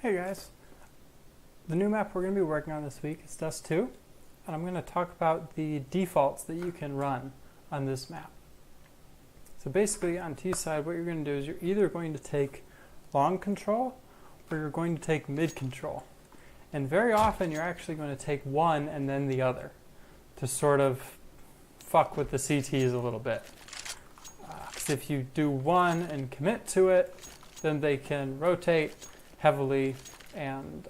Hey guys, the new map we're going to be working on this week is Dust 2, and I'm going to talk about the defaults that you can run on this map. So basically on T-side, what you're going to do is you're either going to take long control or you're going to take mid control. And very often you're actually going to take one and then the other to sort of fuck with the CTs a little bit. Because if you do one and commit to it, then they can rotate heavily and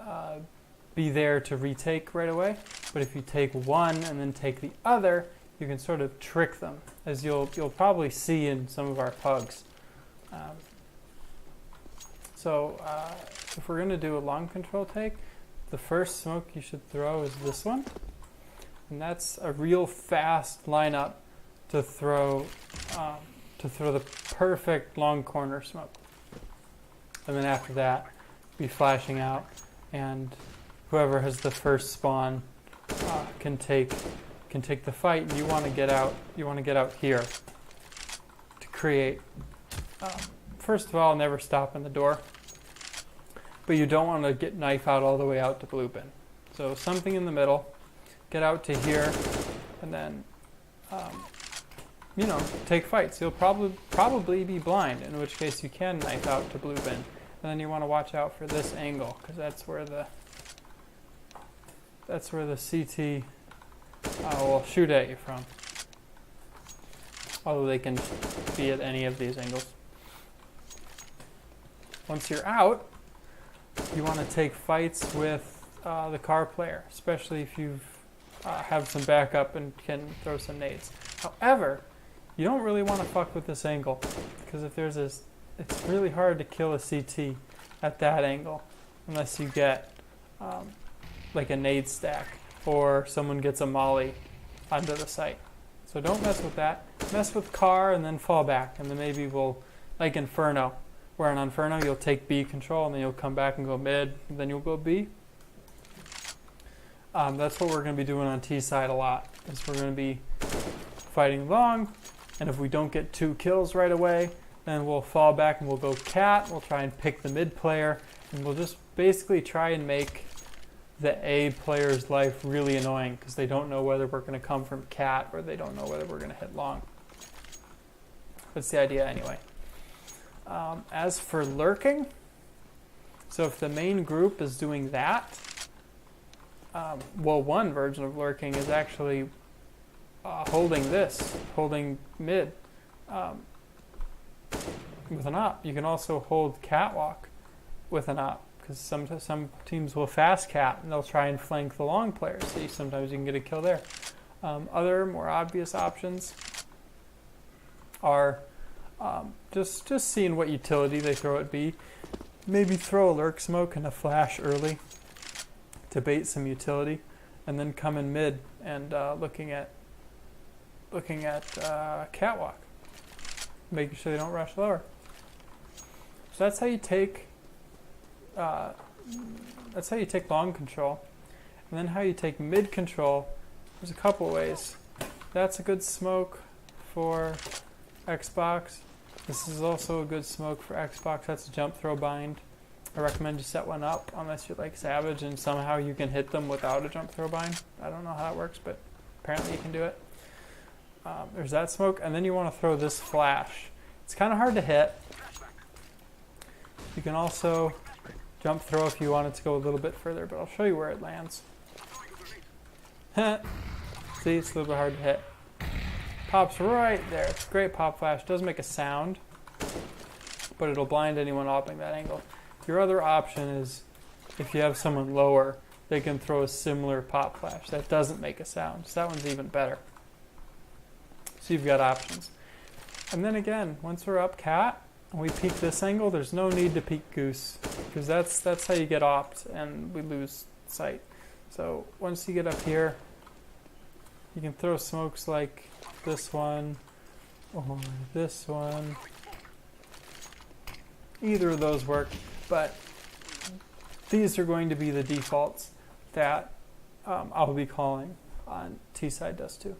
be there to retake right away. But if you take one and then take the other, you can sort of trick them, as you'll probably see in some of our pugs. So if we're going to do a long control take, the first smoke you should throw is this one, and that's a real fast lineup to throw the perfect long corner smoke. And then after that, be flashing out, and whoever has the first spawn can take the fight. And you want to get out. You want to get out here to create. First of all, never stop in the door, but you don't want to get knife out all the way out to blue bin. So something in the middle. Get out to here, and then take fights. You'll probably be blind, in which case you can knife out to blue bin. And then you want to watch out for this angle, because that's where the CT will shoot at you from. Although they can be at any of these angles. Once you're out, you want to take fights with the car player, especially if you have some backup and can throw some nades. However, you don't really want to fuck with this angle, because if there's this, it's really hard to kill a CT at that angle unless you get like a nade stack or someone gets a molly onto the site. So don't mess with that. Mess with car and then fall back, and then maybe we'll, like Inferno, where in Inferno you'll take B control and then you'll come back and go mid, and then you'll go B. That's what we're going to be doing on T side a lot, is we're going to be fighting long, and if we don't get 2 kills right away, then we'll fall back and we'll go cat. We'll try and pick the mid player, and we'll just basically try and make the A player's life really annoying, because they don't know whether we're going to come from cat or they don't know whether we're going to hit long. That's the idea anyway. As for lurking, so if the main group is doing that, one version of lurking is actually holding mid with an op. You can also hold catwalk with an op, because some teams will fast cat and they'll try and flank the long players. So sometimes you can get a kill there. Other more obvious options are just seeing what utility they throw at B. Maybe throw a lurk smoke and a flash early to bait some utility, and then come in mid and looking at catwalk, making sure they don't rush lower. So that's how you take long control. And then how you take mid control, there's a couple ways. That's a good smoke for Xbox. This is also a good smoke for Xbox. That's a jump throw bind. I recommend you set one up unless you're like Savage and somehow you can hit them without a jump throw bind. I don't know how it works, but apparently you can do it. There's that smoke, and then you want to throw this flash. It's kind of hard to hit. You can also jump throw if you want it to go a little bit further, but I'll show you where it lands. See, it's a little bit hard to hit. Pops right there. It's a great pop flash. Doesn't make a sound, but it'll blind anyone opping that angle. Your other option is, if you have someone lower, they can throw a similar pop flash that doesn't make a sound. So that one's even better. So you've got options. And then again, once we're up cat and we peek this angle, there's no need to peek goose, because that's how you get opt and we lose sight. So once you get up here, you can throw smokes like this one or this one. Either of those work, but these are going to be the defaults that I'll be calling on T-side Dust 2.